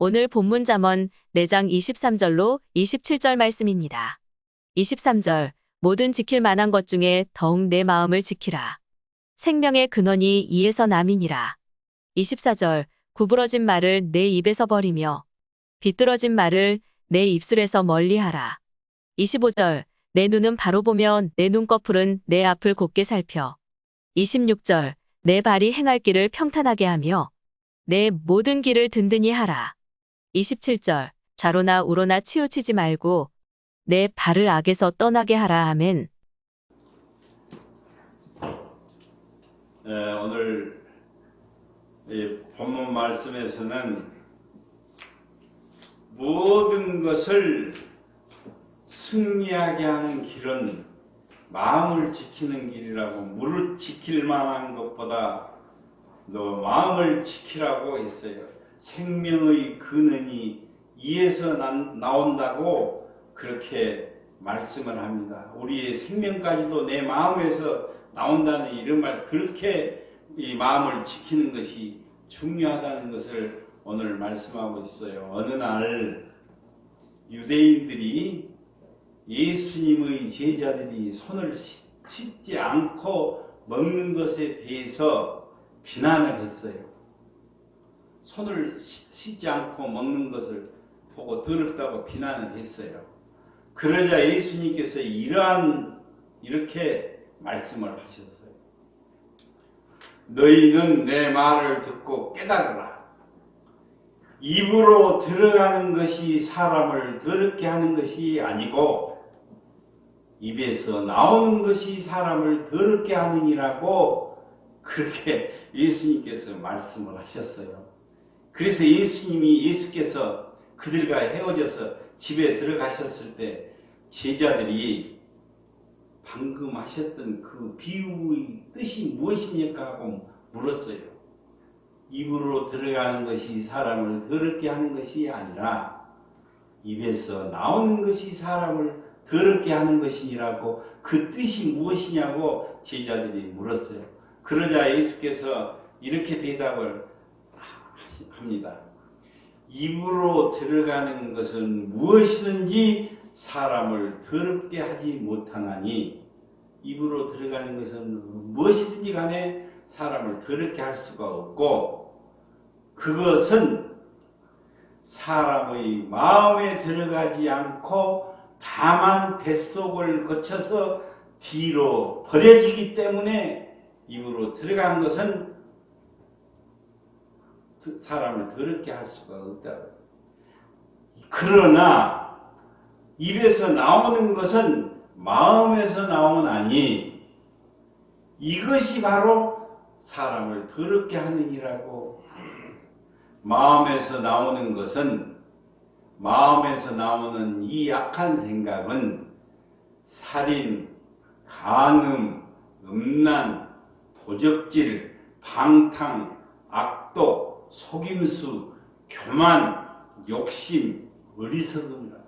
오늘 본문 잠언 4장 23절로 27절 말씀입니다. 23절 모든 지킬 만한 것 중에 더욱 내 마음을 지키라. 생명의 근원이 이에서 남이니라. 24절 구부러진 말을 내 입에서 버리며 비뚤어진 말을 내 입술에서 멀리하라. 25절 내 눈은 바로 보며 내 눈꺼풀은 내 앞을 곧게 살펴. 26절 내 발이 행할 길을 평탄하게 하며 내 모든 길을 든든히 하라. 27절 좌로나 우로나 치우치지 말고 내 발을 악에서 떠나게 하라. 아멘. 오늘 이 본문 말씀에서는 모든 것을 승리하게 하는 길은 마음을 지키는 길이라고, 무릇 지킬 만한 것보다 너 마음을 지키라고 했어요. 생명의 근원이 이에서 나온다고 그렇게 말씀을 합니다. 우리의 생명까지도 내 마음에서 나온다는 이런 말, 그렇게 이 마음을 지키는 것이 중요하다는 것을 오늘 말씀하고 있어요. 어느 날 유대인들이 예수님의 제자들이 손을 씻지 않고 먹는 것에 대해서 비난을 했어요. 손을 씻지 않고 먹는 것을 보고 더럽다고 비난을 했어요. 그러자 예수님께서 이렇게 말씀을 하셨어요. 너희는 내 말을 듣고 깨달으라. 입으로 들어가는 것이 사람을 더럽게 하는 것이 아니고 입에서 나오는 것이 사람을 더럽게 하느니라고 그렇게 예수님께서 말씀을 하셨어요. 그래서 예수께서 그들과 헤어져서 집에 들어가셨을 때 제자들이 방금 하셨던 그 비유의 뜻이 무엇입니까? 하고 물었어요. 입으로 들어가는 것이 사람을 더럽게 하는 것이 아니라 입에서 나오는 것이 사람을 더럽게 하는 것이라고, 그 뜻이 무엇이냐고 제자들이 물었어요. 그러자 예수께서 이렇게 대답을 합니다. 입으로 들어가는 것은 무엇이든지 사람을 더럽게 하지 못하나니, 입으로 들어가는 것은 무엇이든지 간에 사람을 더럽게 할 수가 없고, 그것은 사람의 마음에 들어가지 않고 다만 뱃속을 거쳐서 뒤로 버려지기 때문에 입으로 들어간 것은 사람을 더럽게 할 수가 없다. 그러나 입에서 나오는 것은 마음에서 나오나니 이것이 바로 사람을 더럽게 하느니라고. 마음에서 나오는 것은, 마음에서 나오는 이 악한 생각은 살인, 간음, 음란, 도적질, 방탕, 악독, 속임수, 교만, 욕심, 어리석음이라.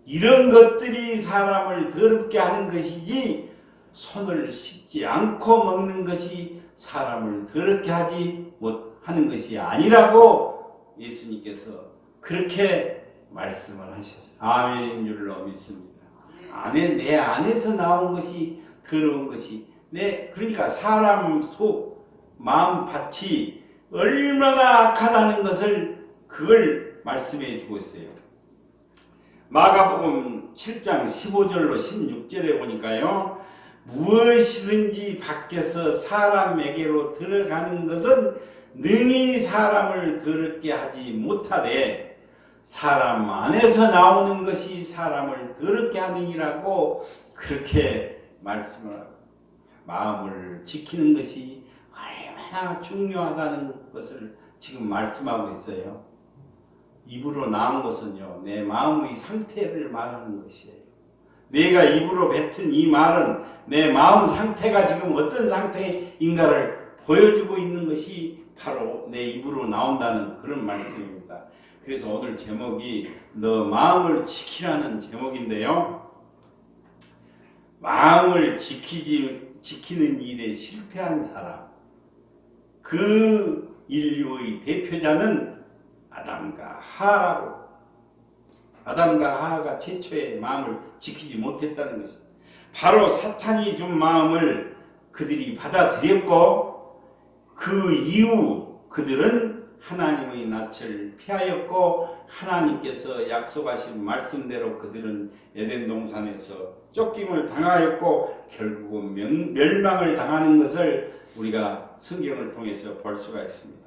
이런 것들이 사람을 더럽게 하는 것이지, 손을 씻지 않고 먹는 것이 사람을 더럽게 하지 못하는 것이 아니라고 예수님께서 그렇게 말씀을 하셨어요. 아멘인 줄로 믿습니다. 아멘. 내 안에서 나온 것이 더러운 것이, 그러니까 사람 속 마음 밭이 얼마나 악하다는 것을, 그걸 말씀해 주고 있어요. 마가복음 7장 15절로 16절에 보니까요, 무엇이든지 밖에서 사람에게로 들어가는 것은 능히 사람을 더럽게 하지 못하되 사람 안에서 나오는 것이 사람을 더럽게 하느니라고 그렇게 말씀을 하고, 마음을 지키는 것이 얼마나 중요하다는 것을 지금 말씀하고 있어요. 입으로 나온 것은요, 내 마음의 상태를 말하는 것이에요. 내가 입으로 뱉은 이 말은 내 마음 상태가 지금 어떤 상태인가를 보여주고 있는 것이 바로 내 입으로 나온다는 그런 말씀입니다. 그래서 오늘 제목이 너 마음을 지키라는 제목인데요. 마음을 지키는 일에 실패한 사람, 그 인류의 대표자는 아담과 하하라고. 아담과 하하가 최초의 마음을 지키지 못했다는 것입니다. 바로 사탄이 준 마음을 그들이 받아들였고 그 이후 그들은 하나님의 낯을 피하였고 하나님께서 약속하신 말씀대로 그들은 에덴 동산에서 쫓김을 당하였고 결국은 멸망을 당하는 것을 우리가 성경을 통해서 볼 수가 있습니다.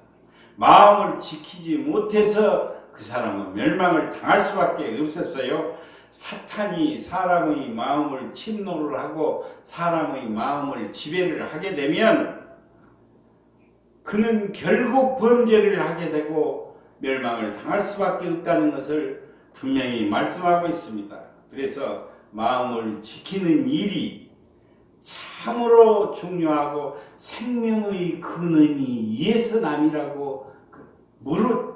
마음을 지키지 못해서 그 사람은 멸망을 당할 수밖에 없었어요. 사탄이 사람의 마음을 침노를 하고 사람의 마음을 지배를 하게 되면 그는 결국 범죄를 하게 되고 멸망을 당할 수밖에 없다는 것을 분명히 말씀하고 있습니다. 그래서 마음을 지키는 일이 참으로 중요하고 생명의 근원이 예서남이라고 무릇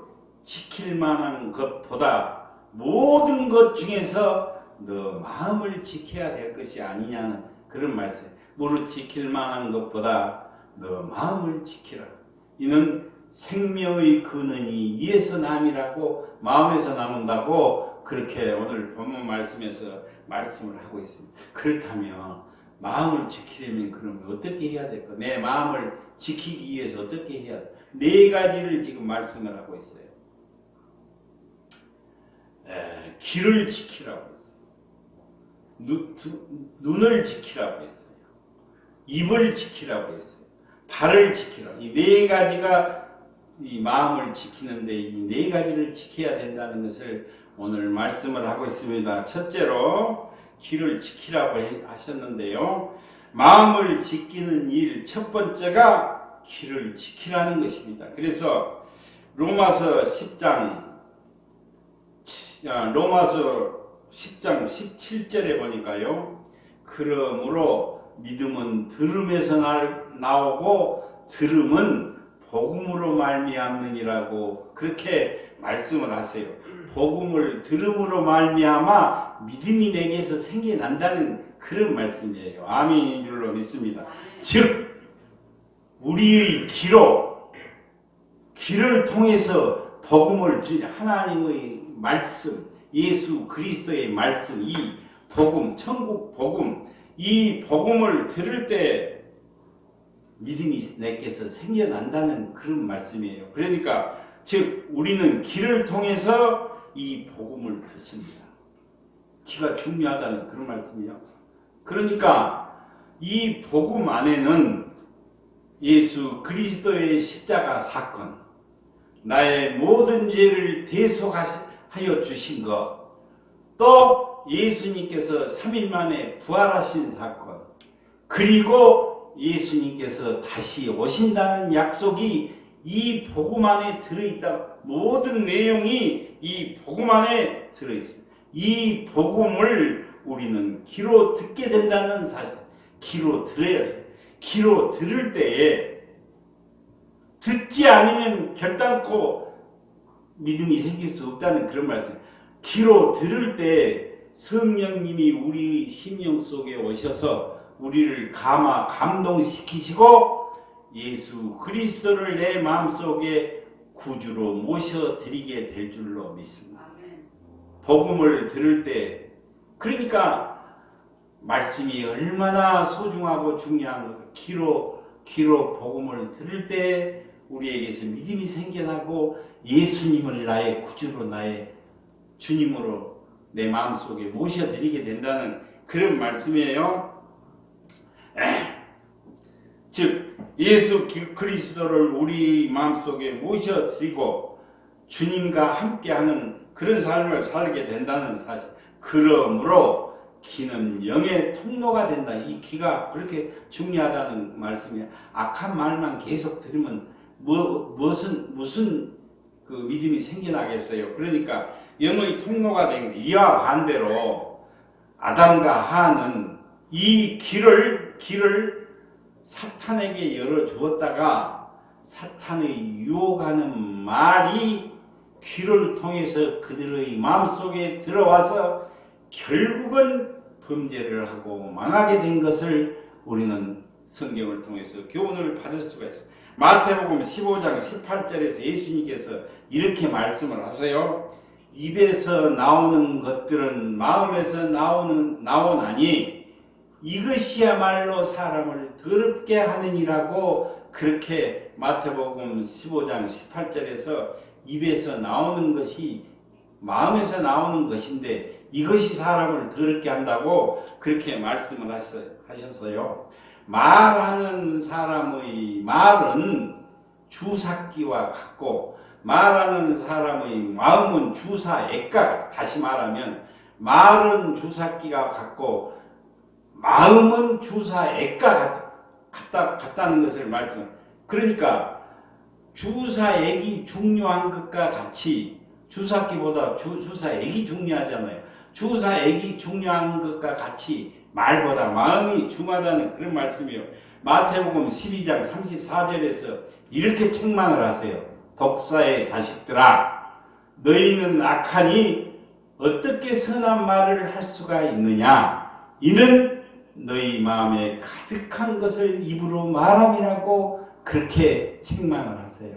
지킬 만한 것보다 모든 것 중에서 너 마음을 지켜야 될 것이 아니냐는 그런 말씀. 무릇 지킬 만한 것보다 너 마음을 지키라. 이는 생명의 근원이 이에서 남이라고 마음에서 나온다고 그렇게 오늘 본문 말씀에서 말씀을 하고 있습니다. 그렇다면 마음을 지키려면 그러면 어떻게 해야 될까? 내 마음을 지키기 위해서 어떻게 해야 될까? 네 가지를 지금 말씀을 하고 있어요. 귀를 지키라고 했어요. 눈을 지키라고 했어요. 입을 지키라고 했어요. 발을 지키라고. 이 네 가지가 이 마음을 지키는데 이 네 가지를 지켜야 된다는 것을 오늘 말씀을 하고 있습니다. 첫째로 귀를 지키라고 하셨는데요. 마음을 지키는 일 첫 번째가 귀를 지키라는 것입니다. 그래서 로마서 10장 17절에 보니까요. 그러므로 믿음은 들음에서 나오고 들음은 복음으로 말미암느니라고 그렇게 말씀을 하세요. 복음을 들음으로 말미암아 믿음이 내게서 생겨난다는 그런 말씀이에요. 아멘인 줄로 믿습니다. 즉 우리의 귀를 통해서 복음을 들으냐 하나님의 말씀, 예수 그리스도의 말씀, 이 복음, 천국 복음, 이 복음을 들을 때 믿음이 내게서 생겨난다는 그런 말씀이에요. 그러니까 즉 우리는 귀를 통해서 이 복음을 듣습니다. 귀가 중요하다는 그런 말씀이에요. 그러니까 이 복음 안에는 예수 그리스도의 십자가 사건, 나의 모든 죄를 대속하여 주신 것, 또 예수님께서 3일 만에 부활하신 사건, 그리고 예수님께서 다시 오신다는 약속이 이 복음 안에 들어있다. 모든 내용이 이 복음 안에 들어있습니다. 이 복음을 우리는 귀로 듣게 된다는 사실. 귀로 들어야 해요. 귀로 들을 때에 듣지 않으면 결단코 믿음이 생길 수 없다는 그런 말씀. 귀로 들을 때 성령님이 우리 심령 속에 오셔서 우리를 감동시키시고 예수 그리스도를 내 마음속에 구주로 모셔드리게 될 줄로 믿습니다. 복음을 들을 때 그러니까 말씀이 얼마나 소중하고 중요한 것을 귀로 복음을 들을 때 우리에게서 믿음이 생겨나고 예수님을 나의 구주로 나의 주님으로 내 마음속에 모셔드리게 된다는 그런 말씀이에요. 즉 예수 그리스도를 우리 마음속에 모셔드리고 주님과 함께하는 그런 삶을 살게 된다는 사실. 그러므로 귀는 영의 통로가 된다. 이 귀가 그렇게 중요하다는 말씀이에요. 악한 말만 계속 들으면 무슨 그 믿음이 생겨나겠어요. 그러니까 영의 통로가 된 이와 반대로 아담과 하와는 이 귀를 사탄에게 열어주었다가 사탄의 유혹하는 말이 귀를 통해서 그들의 마음속에 들어와서 결국은 범죄를 하고 망하게 된 것을 우리는 성경을 통해서 교훈을 받을 수가 있습니다. 마태복음 15장 18절에서 예수님께서 이렇게 말씀을 하세요. 입에서 나오는 것들은 마음에서 나오나니 이것이야말로 사람을 더럽게 하느니라고, 그렇게 마태복음 15장 18절에서 입에서 나오는 것이 마음에서 나오는 것인데 이것이 사람을 더럽게 한다고 그렇게 말씀을 하셨어요. 말하는 사람의 말은 주사기와 같고, 말하는 사람의 마음은 주사액과, 다시 말하면 말은 주사기가 같고 마음은 주사액과 같다는 것을 말씀. 그러니까 주사액이 중요한 것과 같이, 주사기보다 주사액이 중요하잖아요. 주사액이 중요한 것과 같이 말보다 마음이 중요하다는 그런 말씀이요. 마태복음 12장 34절에서 이렇게 책망을 하세요. 독사의 자식들아, 너희는 악하니 어떻게 선한 말을 할 수가 있느냐? 이는 너희 마음에 가득한 것을 입으로 말함이라고 그렇게 책망을 하세요.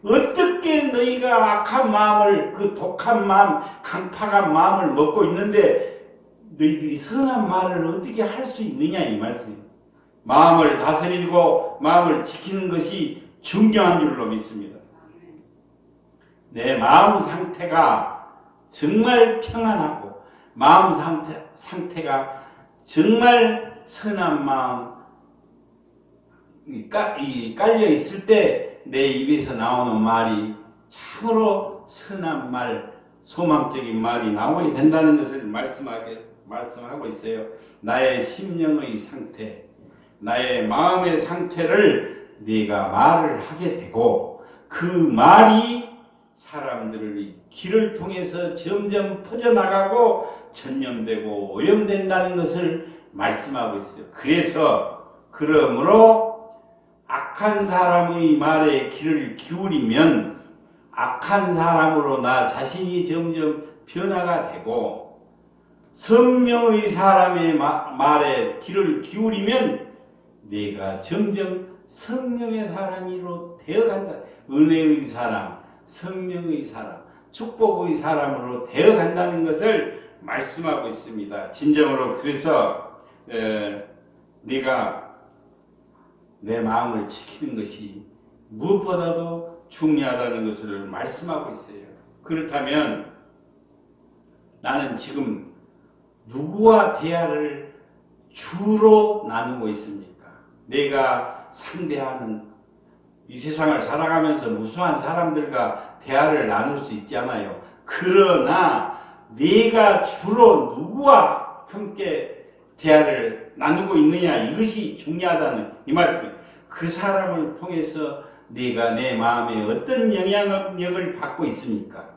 어떻게 너희가 악한 마음을, 그 독한 마음, 강팍한 마음을 먹고 있는데 너희들이 선한 말을 어떻게 할 수 있느냐, 이 말씀입니다. 마음을 다스리고 마음을 지키는 것이 중요한 줄로 믿습니다. 내 마음 상태가 정말 평안하고 마음 상태가 정말 선한 마음이 깔려 있을 때 내 입에서 나오는 말이 참으로 선한 말, 소망적인 말이 나오게 된다는 것을 말씀하고 있어요. 나의 심령의 상태, 나의 마음의 상태를 네가 말을 하게 되고, 그 말이 사람들의 귀를 통해서 점점 퍼져나가고 전염되고 오염된다는 것을 말씀하고 있어요. 그러므로 악한 사람의 말에 귀를 기울이면 악한 사람으로 나 자신이 점점 변화가 되고, 성령의 사람의 말에 귀를 기울이면 내가 점점 성령의 사람으로 되어간다. 은혜의 사람, 성령의 사람, 축복의 사람으로 되어간다는 것을 말씀하고 있습니다. 진정으로 그래서 네가 내 마음을 지키는 것이 무엇보다도 중요하다는 것을 말씀하고 있어요. 그렇다면 나는 지금 누구와 대화를 주로 나누고 있습니까? 내가 상대하는, 이 세상을 살아가면서 무수한 사람들과 대화를 나눌 수 있잖아요. 그러나 내가 주로 누구와 함께 대화를 나누고 있느냐, 이것이 중요하다는 이 말씀이에요. 그 사람을 통해서 내가 내 마음에 어떤 영향력을 받고 있습니까?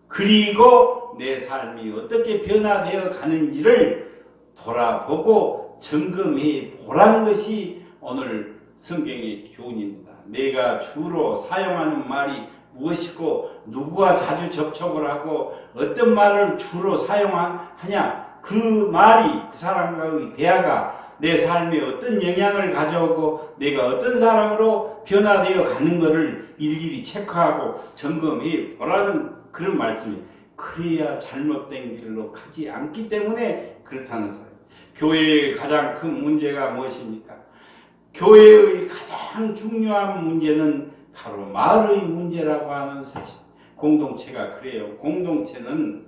그리고 내 삶이 어떻게 변화되어 가는지를 돌아보고 점검해 보라는 것이 오늘 성경의 교훈입니다. 내가 주로 사용하는 말이 무엇이고, 누구와 자주 접촉을 하고 어떤 말을 주로 사용하냐, 그 말이, 그 사람과의 대화가 내 삶에 어떤 영향을 가져오고 내가 어떤 사람으로 변화되어 가는 것을 일일이 체크하고 점검해 보라는 그런 말씀이에요. 그래야 잘못된 길로 가지 않기 때문에 그렇다는 소리예요. 교회의 가장 큰 문제가 무엇입니까? 교회의 가장 중요한 문제는 바로 마을의 문제라고 하는 사실. 공동체가 그래요. 공동체는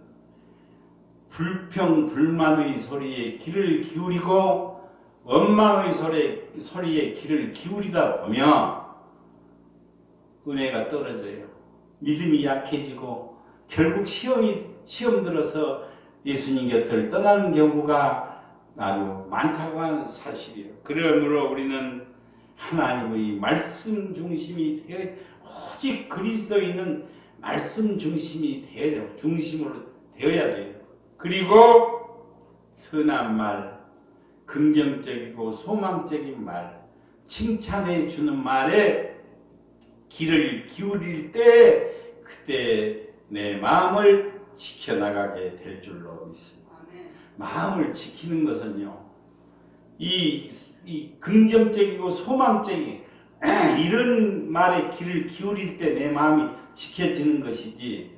불평, 불만의 소리에 귀를 기울이고 원망의 소리에 귀를 기울이다 보면 은혜가 떨어져요. 믿음이 약해지고 결국 시험 들어서 예수님 곁을 떠나는 경우가 아주 많다고 하는 사실이에요. 그러므로 우리는 하나님의 말씀 중심이 되어, 오직 그리스도인은 말씀 중심이 되어야 돼요. 중심으로 되어야 돼요. 그리고 선한 말, 긍정적이고 소망적인 말, 칭찬해 주는 말에 귀를 기울일 때 그때 내 마음을 지켜나가게 될 줄로 믿습니다. 마음을 지키는 것은요, 이 긍정적이고 소망적인, 이런 말에 귀를 기울일 때 내 마음이 지켜지는 것이지,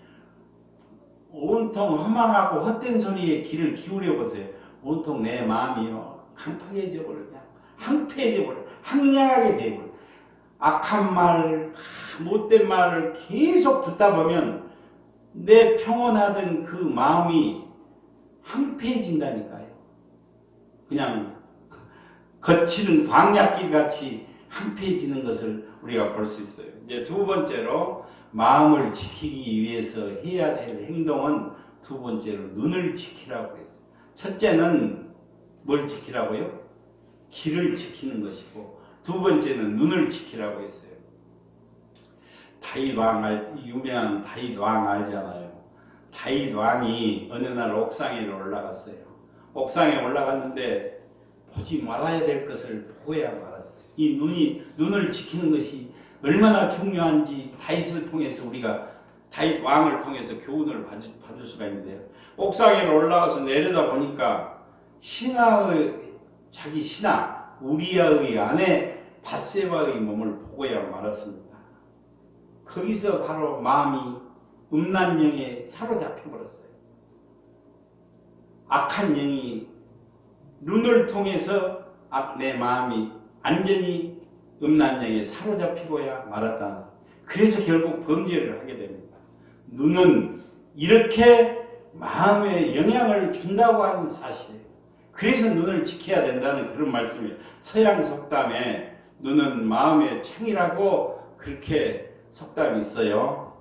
온통 허망하고 헛된 소리에 귀를 기울여 보세요. 온통 내 마음이요 깜빡해져 버려, 그냥 황폐해져 버려, 황량하게 돼 버려. 악한 말, 못된 말을 계속 듣다 보면 내 평온하던 그 마음이 황폐해진다니까요. 그냥 거칠은 광야길 같이 황폐해지는 것을 우리가 볼 수 있어요. 이제 두 번째로 마음을 지키기 위해서 해야 될 행동은 두 번째로 눈을 지키라고 했어요. 첫째는 뭘 지키라고요? 길을 지키는 것이고, 두 번째는 눈을 지키라고 했어요. 다윗 왕, 유명한 다윗 왕 알잖아요. 다윗 왕이 어느 날 옥상에 올라갔어요. 옥상에 올라갔는데 보지 말아야 될 것을 보고야 말았어요. 이 눈을 지키는 것이 얼마나 중요한지 다윗을 통해서 우리가, 다윗 왕을 통해서 교훈을 받을 수가 있는데요. 옥상에 올라가서 내려다 보니까 자기 신하 우리아의 아내 밧세바의 몸을 보고야 말았습니다. 거기서 바로 마음이 음란 영에 사로잡혀 버렸어요. 악한 영이 눈을 통해서 내 마음이 완전히 음란 영에 사로잡히고야 말았다는 것. 그래서 결국 범죄를 하게 됩니다. 눈은 이렇게 마음에 영향을 준다고 하는 사실이에요. 그래서 눈을 지켜야 된다는 그런 말씀이에요. 서양 속담에 눈은 마음의 창이라고 그렇게 속담이 있어요.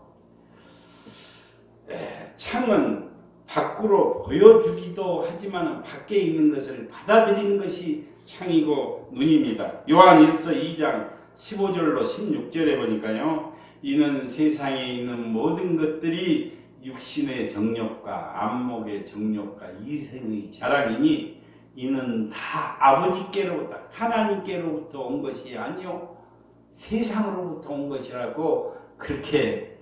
창은 밖으로 보여주기도 하지만 밖에 있는 것을 받아들이는 것이 창이고 눈입니다. 요한일서 2장 15절로 16절에 보니까요. 이는 세상에 있는 모든 것들이 육신의 정욕과 안목의 정욕과 이생의 자랑이니 이는 다 아버지께로부터 하나님께로부터 온 것이 아니요 세상으로부터 온 것이라고 그렇게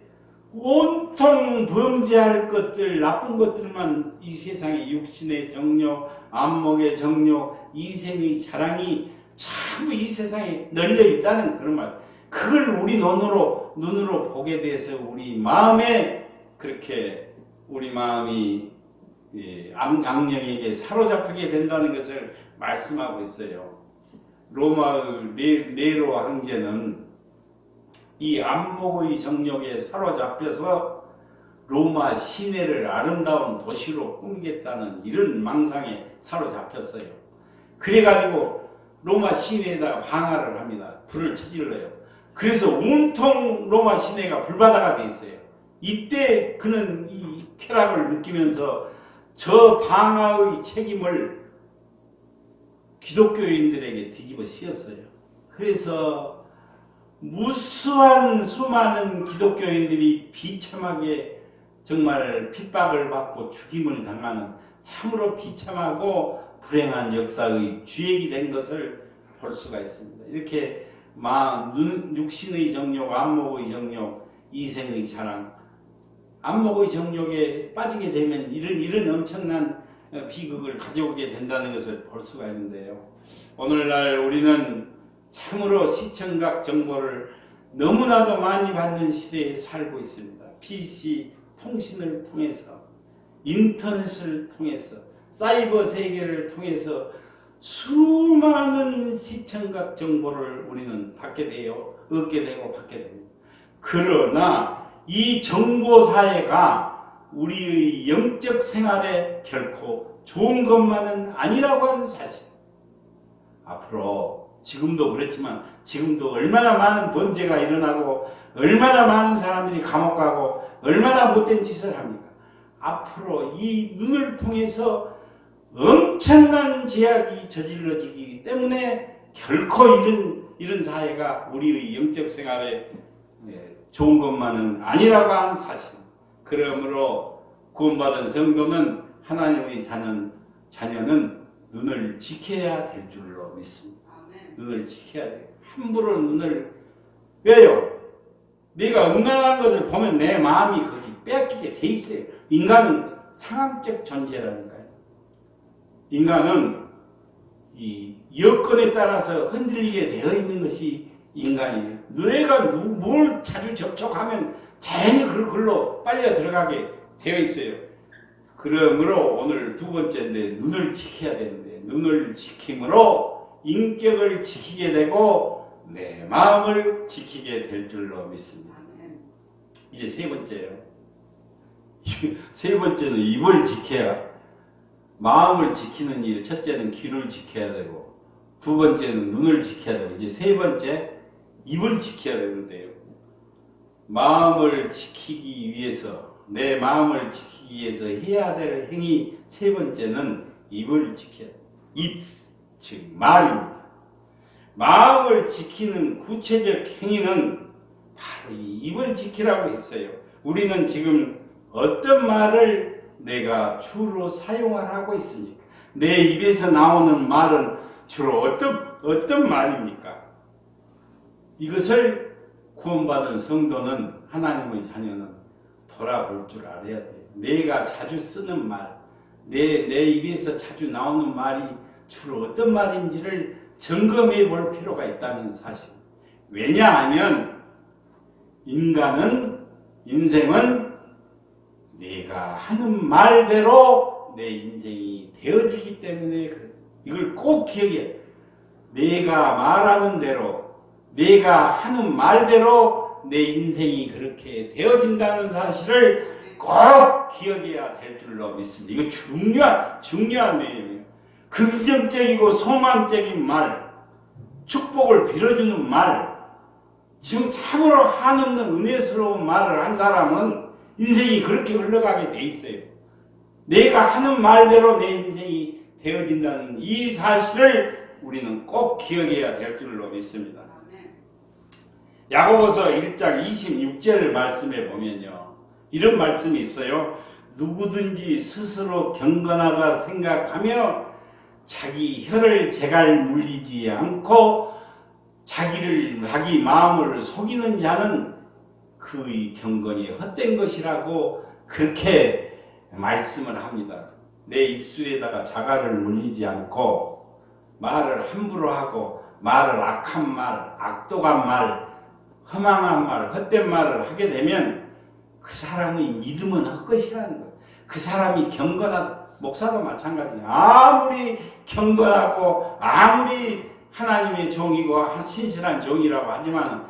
온통 범죄할 것들, 나쁜 것들만 이 세상에 육신의 정욕, 안목의 정욕, 이생의 자랑이 전부 이 세상에 널려 있다는 그런 말. 그걸 우리 눈으로 보게 돼서 우리 마음에 그렇게 우리 마음이 악령에게 사로잡히게 된다는 것을 말씀하고 있어요. 로마의 네로 황제는 이 안목의 정욕에 사로잡혀서 로마 시내를 아름다운 도시로 꾸미겠다는 이런 망상에 사로잡혔어요. 그래가지고 로마 시내에다가 방화를 합니다. 불을 쳐질러요. 그래서 온통 로마 시내가 불바다가 돼 있어요. 이때 그는 이 쾌락을 느끼면서 저 방화의 책임을 기독교인들에게 뒤집어 씌웠어요. 그래서 무수한 수많은 기독교인들이 비참하게 정말 핍박을 받고 죽임을 당하는 참으로 비참하고 불행한 역사의 주역이 된 것을 볼 수가 있습니다. 이렇게 육신의 정욕, 안목의 정욕, 이생의 자랑, 안목의 정욕에 빠지게 되면 이런 엄청난 비극을 가져오게 된다는 것을 볼 수가 있는데요. 오늘날 우리는 참으로 시청각 정보를 너무나도 많이 받는 시대에 살고 있습니다. PC, 통신을 통해서, 인터넷을 통해서, 사이버 세계를 통해서 수많은 시청각 정보를 우리는 얻게 되고 받게 됩니다. 그러나 이 정보사회가 우리의 영적 생활에 결코 좋은 것만은 아니라고 하는 사실. 앞으로 지금도 그렇지만 지금도 얼마나 많은 범죄가 일어나고 얼마나 많은 사람들이 감옥 가고 얼마나 못된 짓을 합니까? 앞으로 이 눈을 통해서 엄청난 죄악이 저질러지기 때문에 결코 이런 사회가 우리의 영적 생활에 좋은 것만은 아니라고 하는 사실. 그러므로 구원받은 성도는 하나님의 자녀는 눈을 지켜야 될 줄로 믿습니다. 눈을 지켜야 돼요. 함부로 눈을, 왜요? 내가 음란한 것을 보면 내 마음이 거기 빼앗기게 돼 있어요. 인간은 상황적 존재라니까요. 인간은 이 여건에 따라서 흔들리게 되어 있는 것이 인간이에요. 뇌가 뭘 자주 접촉하면 자연히 그걸로 빨려 들어가게 되어 있어요. 그러므로 오늘 두 번째인데 눈을 지켜야 되는데 눈을 지킴으로 인격을 지키게 되고 내 마음을 지키게 될 줄로 믿습니다. 이제 세 번째예요. 세 번째는 입을 지켜야 마음을 지키는 일. 첫째는 귀를 지켜야 되고 두 번째는 눈을 지켜야 되고 이제 세 번째 입을 지켜야 되는데요. 마음을 지키기 위해서 내 마음을 지키기 위해서 해야 될 행위 세 번째는 입을 지켜야 돼요. 입, 즉 말입니다. 마음을 지키는 구체적 행위는 바로 이 입을 지키라고 했어요. 우리는 지금 어떤 말을 내가 주로 사용을 하고 있습니까? 내 입에서 나오는 말은 주로 어떤 말입니까? 이것을 구원받은 성도는 하나님의 자녀는 돌아볼 줄 알아야 돼요. 내가 자주 쓰는 말, 내 입에서 자주 나오는 말이 주로 어떤 말인지를 점검해 볼 필요가 있다는 사실. 왜냐하면 인생은 내가 하는 말대로 내 인생이 되어지기 때문에 이걸 꼭 기억해. 내가 말하는 대로, 내가 하는 말대로 내 인생이 그렇게 되어진다는 사실을 꼭 기억해야 될 줄로 믿습니다. 이거 중요한 내용이에요. 긍정적이고 소망적인 말, 축복을 빌어주는 말, 지금 참으로 한없는 은혜스러운 말을 한 사람은 인생이 그렇게 흘러가게 돼 있어요. 내가 하는 말대로 내 인생이 되어진다는 이 사실을 우리는 꼭 기억해야 될 줄로 믿습니다. 야고보서 1장 26절 말씀에 보면요, 이런 말씀이 있어요. 누구든지 스스로 경건하다 생각하며 자기 혀를 제갈 물리지 않고 자기 마음을 속이는 자는 그의 경건이 헛된 것이라고 그렇게 말씀을 합니다. 내 입술에다가 자갈을 물리지 않고 말을 함부로 하고 말을 악한 말, 악독한 말, 허망한 말, 헛된 말을 하게 되면 그 사람의 믿음은 헛것이라는 거예요. 그 사람이 경건하다. 목사도 마찬가지예요. 아무리 경건하고 아무리 하나님의 종이고 신실한 종이라고 하지만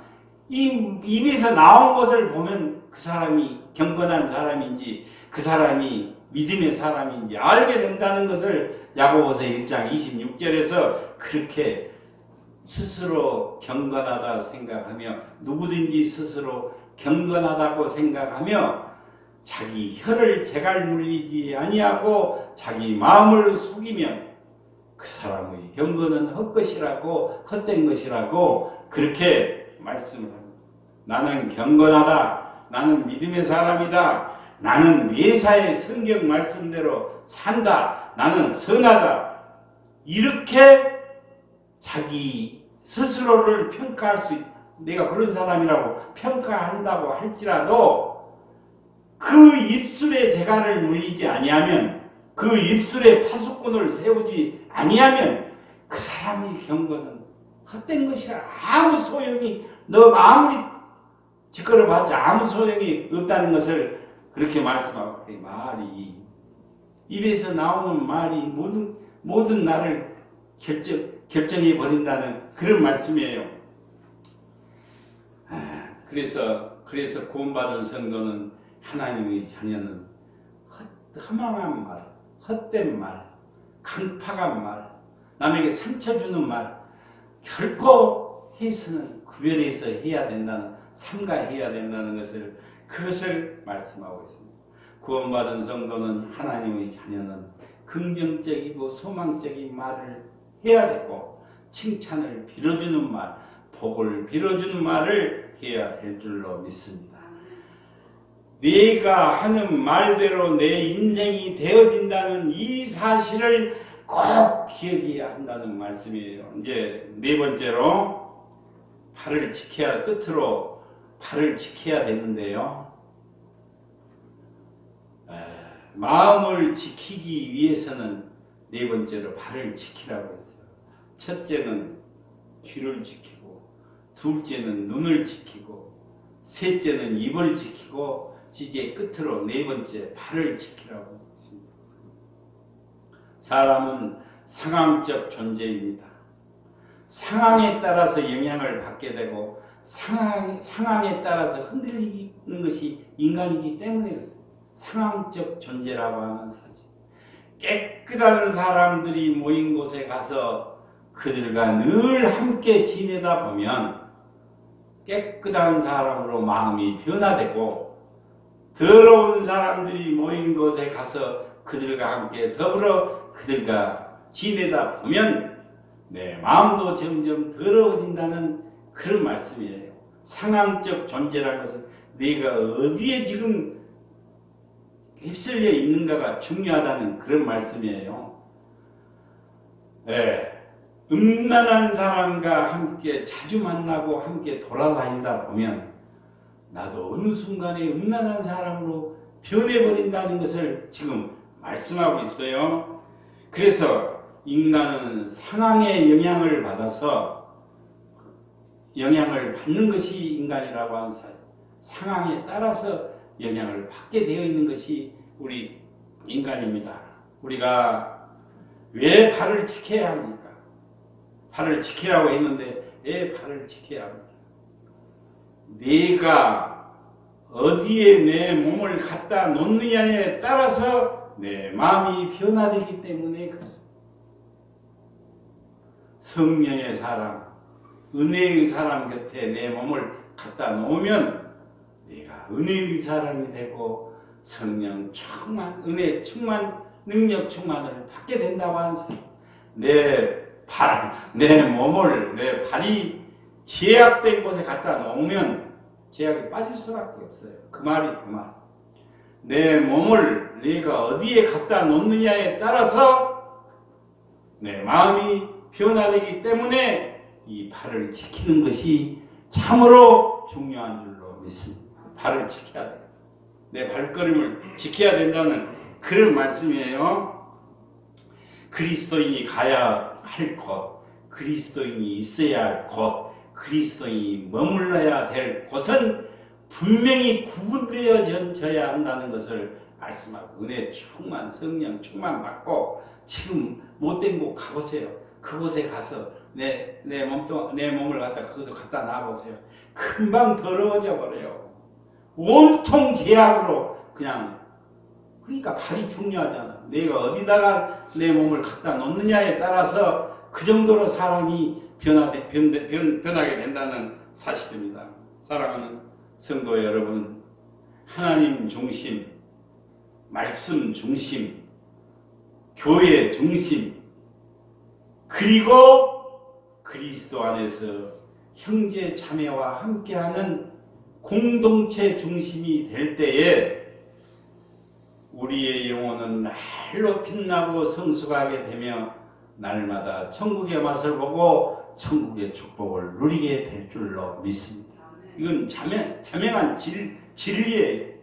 이 입에서 나온 것을 보면 그 사람이 경건한 사람인지 그 사람이 믿음의 사람인지 알게 된다는 것을 야고보서 1장 26절에서 그렇게 스스로 경건하다 생각하며 누구든지 스스로 경건하다고 생각하며 자기 혀를 제갈 물리지 아니하고 자기 마음을 속이면 그 사람의 경건은 헛것이라고 헛된 것이라고 그렇게 말씀을 합니다. 나는 경건하다. 나는 믿음의 사람이다. 나는 매사에 성경 말씀대로 산다. 나는 선하다. 이렇게 자기 스스로를 평가할 수 있다. 내가 그런 사람이라고 평가한다고 할지라도 그 입술에 재갈을 물리지 아니하면 그 입술에 파수꾼을 세우지 아니하면 그 사람의 경건은 헛된 것이라 아무 소용이 너 아무리 짓거려봤자 아무 소용이 없다는 것을 그렇게 말씀하고 말이 입에서 나오는 말이 모든 나를 결정해 버린다는 그런 말씀이에요. 그래서 구원받은 성도는 하나님의 자녀는 허망한 말, 헛된 말, 강팍한 말, 남에게 상처 주는 말 결코 해서는 구별해서 해야 된다는 삼가해야 된다는 그것을 말씀하고 있습니다. 구원받은 성도는 하나님의 자녀는 긍정적이고 소망적인 말을 해야 되고 칭찬을 빌어주는 말, 복을 빌어주는 말을 해야 될 줄로 믿습니다. 내가 하는 말대로 내 인생이 되어진다는 이 사실을 꼭 기억해야 한다는 말씀이에요. 이제 네 번째로 끝으로 발을 지켜야 되는데요. 마음을 지키기 위해서는 네 번째로 발을 지키라고 했어요. 첫째는 귀를 지키고 둘째는 눈을 지키고, 셋째는 입을 지키고, 이제 끝으로 네 번째 발을 지키라고 했습니다. 사람은 상황적 존재입니다. 상황에 따라서 영향을 받게 되고 상황에 따라서 흔들리는 것이 인간이기 때문에 그렇습니다. 상황적 존재라고 하는 사실. 깨끗한 사람들이 모인 곳에 가서 그들과 늘 함께 지내다 보면 깨끗한 사람으로 마음이 변화되고, 더러운 사람들이 모인 곳에 가서 그들과 함께 더불어 그들과 지내다 보면 내 마음도 점점 더러워진다는 그런 말씀이에요. 상황적 존재라는 것은 내가 어디에 지금 휩쓸려 있는가가 중요하다는 그런 말씀이에요. 네. 음란한 사람과 함께 자주 만나고 함께 돌아다니다 보면 나도 어느 순간에 음란한 사람으로 변해버린다는 것을 지금 말씀하고 있어요. 그래서 인간은 상황의 영향을 받아서 영향을 받는 것이 인간이라고 하는 사실. 상황에 따라서 영향을 받게 되어 있는 것이 우리 인간입니다. 우리가 왜 발을 지켜야 합니까? 발을 지키라고 했는데 왜 발을 지켜야 합니까? 내가 어디에 내 몸을 갖다 놓느냐에 따라서 내 마음이 변화되기 때문에 그렇습니다. 성령의 사람, 은혜의 사람 곁에 내 몸을 갖다 놓으면 내가 은혜의 사람이 되고 성령 충만, 은혜 충만, 능력 충만을 받게 된다고 하는 사람. 내 몸을, 내 발이 제약된 곳에 갖다 놓으면 제약이 빠질 수밖에 없어요. 그 말이 그 말. 내 몸을 내가 어디에 갖다 놓느냐에 따라서 내 마음이 변화되기 때문에 이 발을 지키는 것이 참으로 중요한 줄로 믿습니다. 발을 지켜야 돼요. 내 발걸음을 지켜야 된다는 그런 말씀이에요. 그리스도인이 가야 할 곳, 그리스도인이 있어야 할 곳, 그리스도인이 머물러야 될 곳은 분명히 구분되어져야 한다는 것을 말씀하고, 은혜 충만, 성령 충만 받고 지금 못된 곳 가보세요. 그곳에 가서 내 몸을 갖다 그것도 갖다 놔보세요. 금방 더러워져 버려요. 온통 제약으로 그냥. 그러니까 발이 중요하잖아. 내가 어디다가 내 몸을 갖다 놓느냐에 따라서 그 정도로 사람이 변하게 된다는 사실입니다. 사랑하는 성도 여러분, 하나님 중심, 말씀 중심, 교회 중심, 그리고 그리스도 안에서 형제 자매와 함께하는 공동체 중심이 될 때에 우리의 영혼은 날로 빛나고 성숙하게 되며 날마다 천국의 맛을 보고 천국의 축복을 누리게 될 줄로 믿습니다. 이건 자명한 진리예요.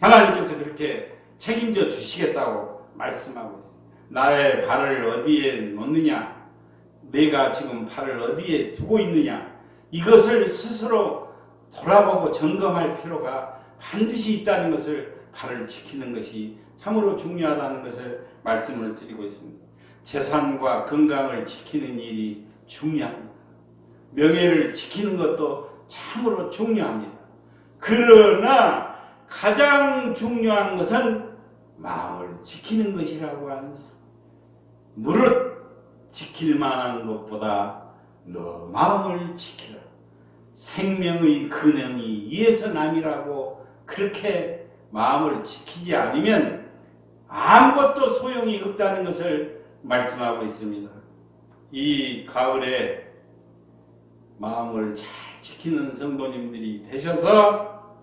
하나님께서 그렇게 책임져 주시겠다고 말씀하고 있습니다. 나의 발을 어디에 놓느냐, 내가 지금 발을 어디에 두고 있느냐, 이것을 스스로 돌아보고 점검할 필요가 반드시 있다는 것을, 발을 지키는 것이 참으로 중요하다는 것을 말씀을 드리고 있습니다. 재산과 건강을 지키는 일이 중요합니다. 명예를 지키는 것도 참으로 중요합니다. 그러나 가장 중요한 것은 마음을 지키는 것이라고 하는 사람. 무릇 지킬 만한 것보다 너 마음을 지키라. 생명의 근원이 이에서 남이라고. 그렇게 마음을 지키지 않으면 아무것도 소용이 없다는 것을 말씀하고 있습니다. 이 가을에 마음을 잘 지키는 성도님들이 되셔서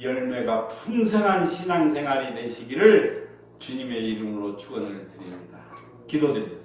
열매가 풍성한 신앙생활이 되시기를 주님의 이름으로 축원을 드립니다. 기도드립니다.